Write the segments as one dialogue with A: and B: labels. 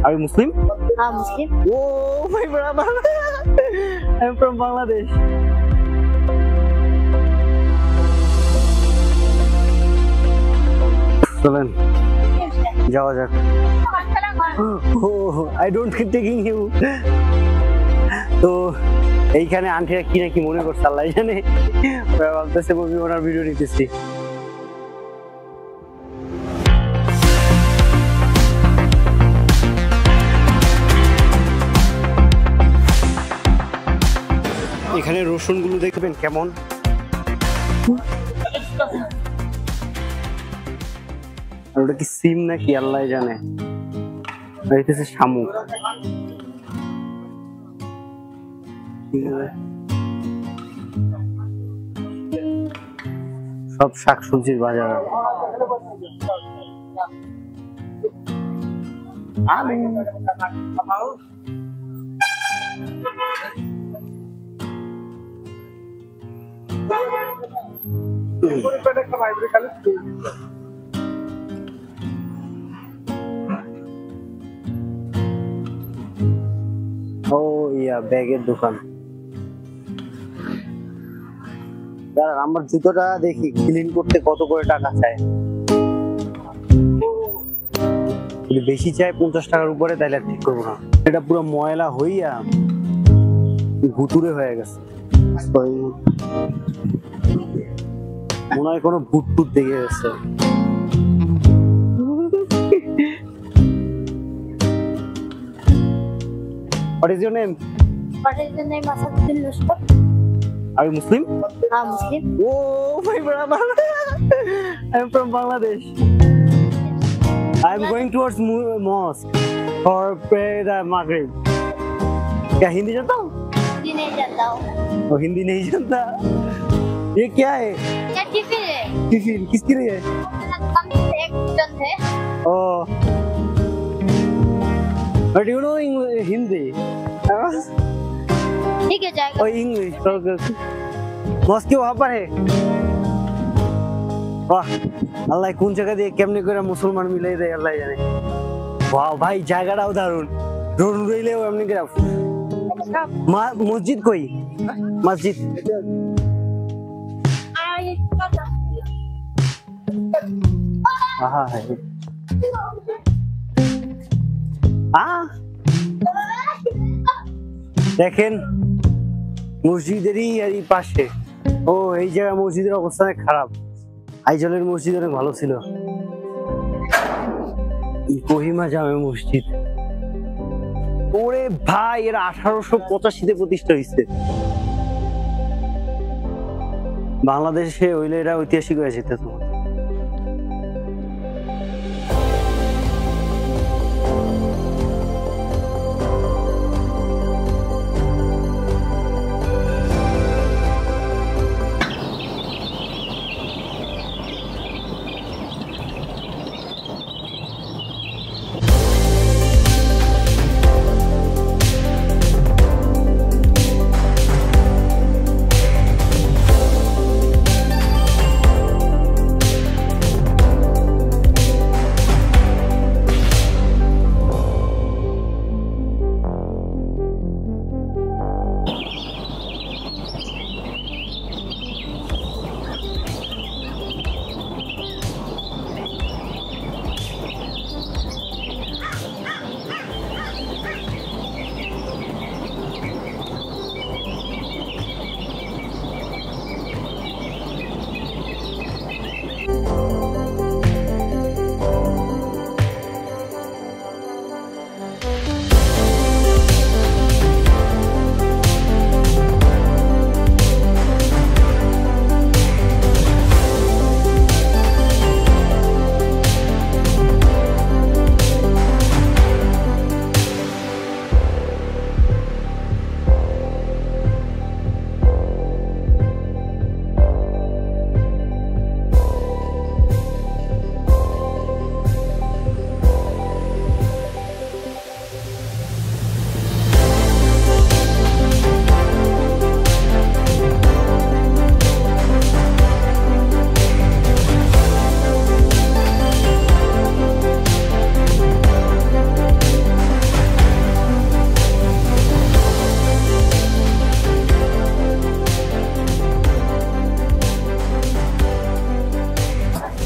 A: Are you Muslim?
B: I'm Muslim.
A: Oh, my brother. I'm from Bangladesh. চলেন যাওয়া যাক। I don't keep taking you. তো এইখানে আন্টিরা কি নাকি মনে করছে আল্লাহ জানে, ভাবতেছে আমি ওনার ভিডিও নিতেছি। এখানে রসুন গুলো দেখবেন কেমন, ওটা কি সিম নাকি আল্লাহ জানে, হইতেছে শামুক। সব শাকসবজির বাজার। ও ইয়া ব্যাগের দোকান। আমার জুতোটা দেখি ক্লিন করতে কত করে টাকা চায়, যদি বেশি চায় 50 টাকার উপরে তাহলে ঠিক করবো না। এটা পুরো ময়লা হইয়া ভুতুরে হয়ে গেছে, মনে হয় কোনো ভূত টুত দেখে গেছে। What is your name?
B: What is the name? Asaduddin Luskat.
A: Are you Muslim?
B: I'm Muslim.
A: Oh, my brother. I'm from Bangladesh. I'm going towards mosque for pray the Maghrib. क्या हिंदी जानता हूँ?
B: हिंदी नहीं जानता हूँ।
A: वो हिंदी नहीं जानता। ये क्या है?
B: क्या टिफिन है?
A: टिफिन किसके लिए है?
B: हम एक जन थे।
A: Oh. But you know Hindi?
B: ठीक है जाएगा।
A: और इंग्लिश मस्की वहाँ पर है। वाह अल्लाह कौन जगह दिए केमने करे मुसलमान मिले दे अल्लाह जाने। वाह भाई জায়গাটাও দারুন, রোড রইলে এমনি করে মসজিদ কই মসজিদ আহা है দেখেন মসজিদেরই এই পাশে। ও এই জায়গা মসজিদের অবস্থা খারাপ, আইজলের মসজিদ অনেক ভালো ছিল। কোহিমা জামে মসজিদ, ওরে ভাই এরা 1885-তে প্রতিষ্ঠা হয়েছে। বাংলাদেশে হইলে এরা ঐতিহাসিক হয়ে যেত।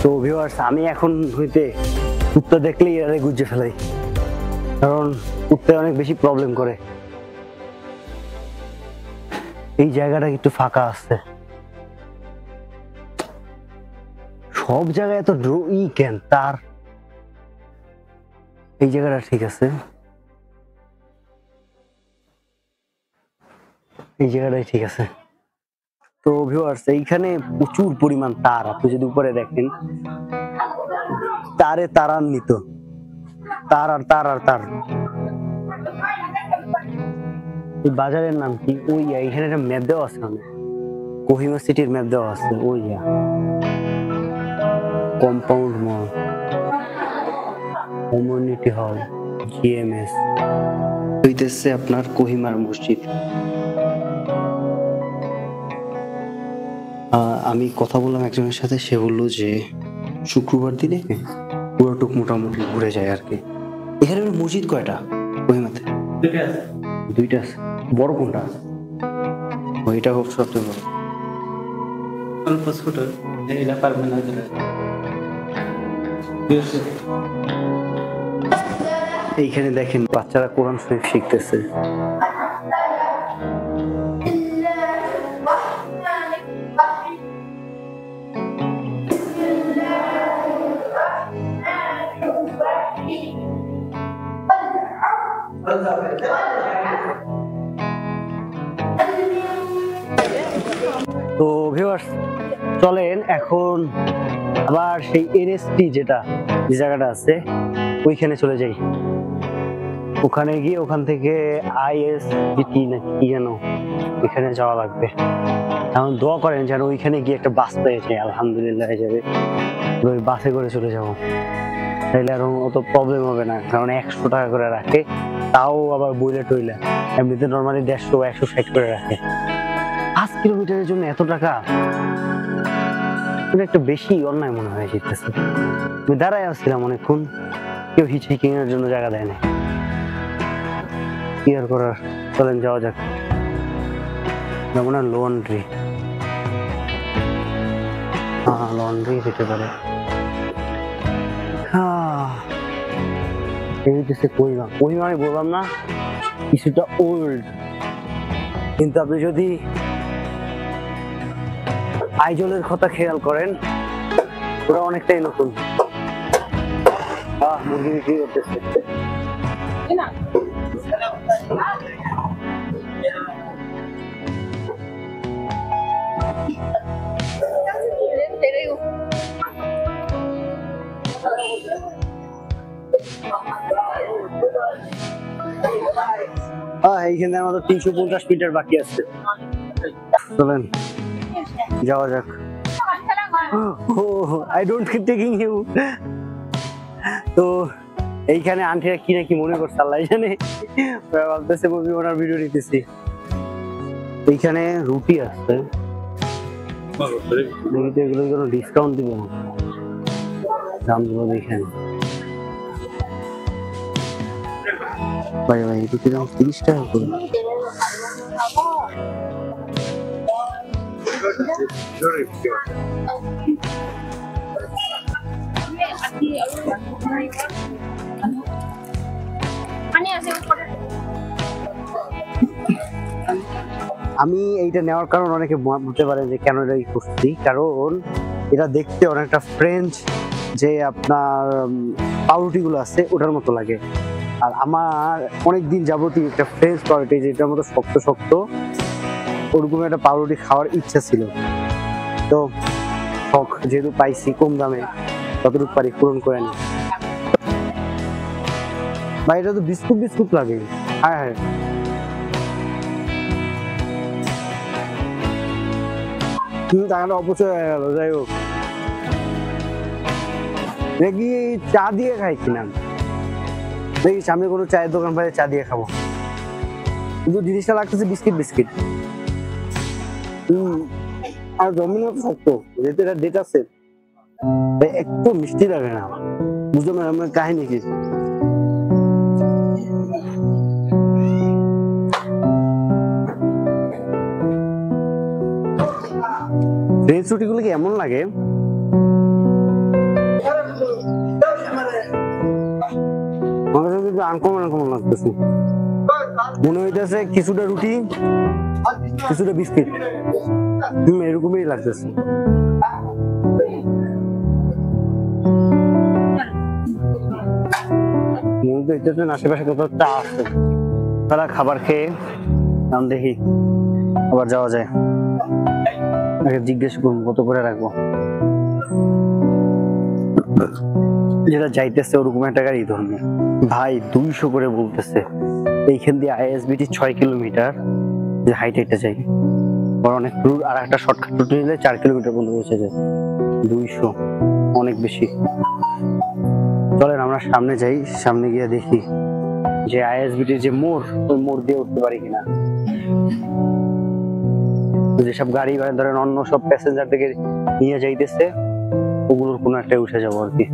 A: তো ভিউয়ার্স, আমি এখন হইতে কুত্তা দেখলেই এরা গুজে ফেলাই, কারণ কুত্তা অনেক বেশি প্রবলেম করে। এই জায়গাটা একটু ফাঁকা আছে, সব জায়গায় এত কেন তার? এই জায়গাটা ঠিক আছে, এই জায়গাটাই ঠিক আছে। তো ভিউয়ার্স, এইখানে প্রচুর পরিমাণ তার, আপনি যদি উপরে দেখেন তারে তারান্বিত, তার আর তার আর তার। এই বাজারের নাম কি? ওই এইখানে একটা ম্যাপ দেওয়া আছে, মানে কোহিমা সিটির ম্যাপ দেওয়া আছে। ওই কম্পাউন্ড মল, কমিউনিটি হল, জিএমএস হইতেছে আপনার কোহিমার মসজিদ। আমি কথা বললাম একজনের সাথে, সে বললো যে শুক্রবার দিনে পুরোটুক মোটামুটি ঘুরে যায় আর কি। এখানে মসজিদ কয়টা কোহিমাতে? দুইটা আছে। বড় কোনটা? ওইটা হোক সবচেয়ে বড়।
C: অল্প ছোট, এটা পারবে না।
A: এইখানে দেখেন বাচ্চারা কোরআন শরীফ শিখতেছে। তো ভিউয়ার্স, চলেন এখন আবার সেই এনএসটি যেটা যে জায়গাটা আছে ওইখানে চলে যাই। ওখানে গিয়ে ওখান থেকে আইএসবিটি না কি যেন ওইখানে যাওয়া লাগবে। এখন দোয়া করেন যেন ওইখানে গিয়ে একটা বাস পেয়ে যাই, আলহামদুলিল্লাহ হয়ে যাবে। ওই বাসে করে চলে যাবো, তাইলে আর অত প্রবলেম হবে না, কারণ 100 টাকা করে রাখে, তাও আবার বইলে টইলে। এমনিতে নর্মালি 150-160 করে রাখে। 5 কিলোমিটারের জন্য এত টাকা, এটা একটা বেশি অন্যায় মনে হয় যেতেছে। আমি দাঁড়ায় আসছিলাম অনেকক্ষণ, কেউ হিচকিং এর জন্য জায়গা দেয় না। কি আর করার, চলেন যাওয়া যাক। যেমন লন্ড্রি, লন্ড্রি যেতে পারে। কোহিমা, কোহিমা আমি বললাম না কিছুটা ওল্ড, কিন্তু আপনি যদি আইজলের কথা খেয়াল করেন ওরা অনেকটাই নতুন। মুরগি বিক্রি করতেছে। এইখানে আমাদের 350 মিটার বাকি আছে, চলেন যাওয়া যাক। I don't keep taking you. তো এইখানে আন্টিরা কি না কি মনে করছে আল্লাহ জানে, ভাবতেছে মুভি ওনার ভিডিও নিতেছি। এইখানে রুটি আছে, এগুলো কোনো ডিসকাউন্ট দিব না, দামগুলো দেখেন। ভাই ভাই রুটির দাম 30 টাকা করে। আমি এইটা নেওয়ার কারণ অনেকে বলতে পারে যে কেন এটা করছি, কারণ এটা দেখতে অনেকটা ফ্রেঞ্চ যে আপনার পাউরুটি গুলো আছে ওটার মতো লাগে। আর আমার অনেকদিন যাবতীয় একটা ফ্রেঞ্চ পাউরুটি যেটার মতো শক্ত শক্ত ওরকম একটা পাউরুটি খাওয়ার ইচ্ছা ছিল। তো শখ যেহেতু পাইছি কম দামে, ততটুকু পারি পূরণ করে নি। ভাই এটা তো বিস্কুট বিস্কুট লাগে। হ্যাঁ হ্যাঁ, টাকাটা অপচয় হয়ে গেল। যাই হোক, দেখি চা দিয়ে খাই কিনা, দেখি সামনে কোনো চায়ের দোকান পাই চা দিয়ে খাবো। কিন্তু জিনিসটা লাগতেছে বিস্কিট বিস্কিট। আর জমিন মতো শক্ত, যেহেতু এটা ডেট আছে একটু মিষ্টি লাগে না। বুঝলাম না আমার কাহিনী কি। ফ্রেঞ্চ রুটি গুলো কি এমন লাগে কিন্তু আনকমন লাগতেছে। মনে হইতেছে কিছুটা রুটি কিছুটা বিস্কিট, এরকমই লাগতেছে। মনে তো হইতেছে আশেপাশে কোথাও চা আছে, তারা খাবার খেয়ে নাম দেখি আবার যাওয়া যায়। আগে জিজ্ঞেস করুন কত করে রাখবো। যেটা যাইতেছে ওরকম একটা গাড়ি ধরুন ভাই 200 করে বলতেছে। এইখান দিয়ে আইএসবিটি 6 কিলোমিটার যে হাইট এটা যাই, অনেক দূর। আর একটা শর্টকাট রুট নিলে 4 কিলোমিটার পর্যন্ত পৌঁছে যায়। 200 অনেক বেশি। চলেন আমরা সামনে যাই, সামনে গিয়ে দেখি যে আইএসবিটির যে মোড়, ওই মোড় দিয়ে উঠতে পারি কিনা। যেসব গাড়ি ধরেন অন্য সব প্যাসেঞ্জার থেকে নিয়ে যাইতেছে, ওগুলোর কোনো একটা উঠে যাবো আর কি।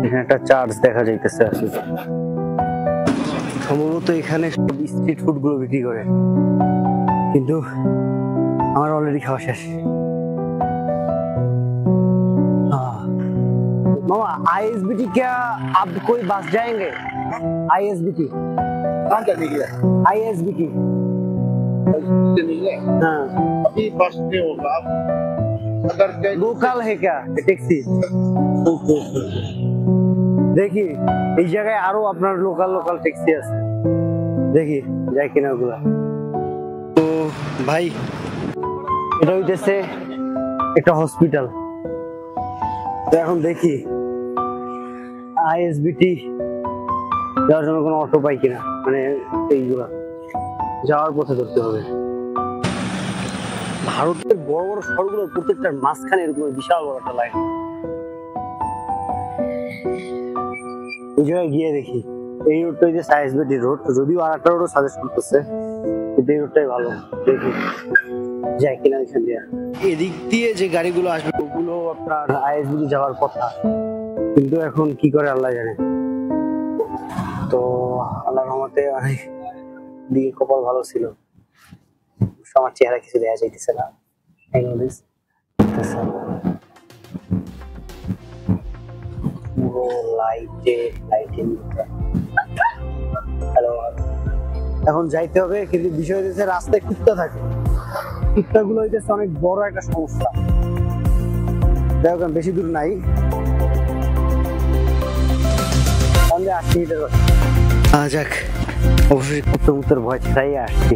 A: এখানে একটা চার্জ দেখা যাইতেছে আর কি। সম্ভবত এখানে সব স্ট্রিট ফুড গুলো বিক্রি করে, কিন্তু আমার অলরেডি খাওয়া শেষ। मामा आईएसबीटी क्या अब कोई बस जाएंगे? आईएसबीटी
D: कहाँ जाने के लिए?
A: आईएसबीटी
D: नहीं है।
A: हाँ
D: अभी बस से होगा। अगर
A: लोकल है क्या टैक्सी? দেখি এই জায়গায় আরো আপনার লোকাল ট্যাক্সি আছে, দেখি যাই কিনা ওগুলা। তো ভাই এটা হইতেছে একটা হসপিটাল। তো এখন দেখি আইএসবিটি যাওয়ার জন্য কোনো অটো পাই কিনা, মানে এইগুলা যাওয়ার পথে ধরতে হবে। ভারতের বড় বড় শহরগুলোর প্রত্যেকটার মাঝখানে এরকম বিশাল বড় একটা লাইন। ওই জায়গায় গিয়ে দেখি। এই রোডটা হচ্ছে আইএসবিটি রোড, যদিও আর একটা রোডও সাজেস্ট করতেছে, কিন্তু এই রোডটাই ভালো। দেখি যাই কিনা এখান দিয়ে। এদিক দিয়ে যে গাড়িগুলো আসবে ওগুলো আপনার আইএসবিটি যাওয়ার কথা, কিন্তু এখন কি করে আল্লাহ জানে। তো আল্লাহর রহমতে অনেক দিকে কপাল ভালো ছিল, আমার চেহারা কিছু দেখা যাইতেছে না। পুরো হ্যালো, এখন যাইতে হবে, কিন্তু বিষয় হচ্ছে রাস্তায় কুত্তা থাকে। কুত্তাগুলো হইতেছে অনেক বড় একটা সমস্যা। দেখেন বেশি দূর নাই, 8 মিনিটের। যাক, অবশ্যই কুত্তার ভয় ছাড়াই আসছি।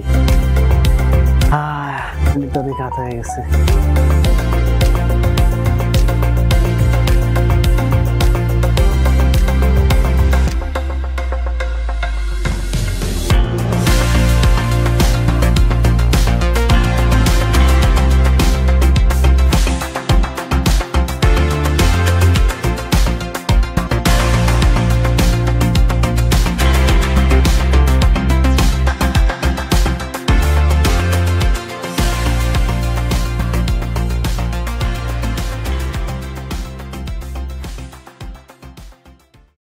A: অনেক রাত হয়ে গেছে।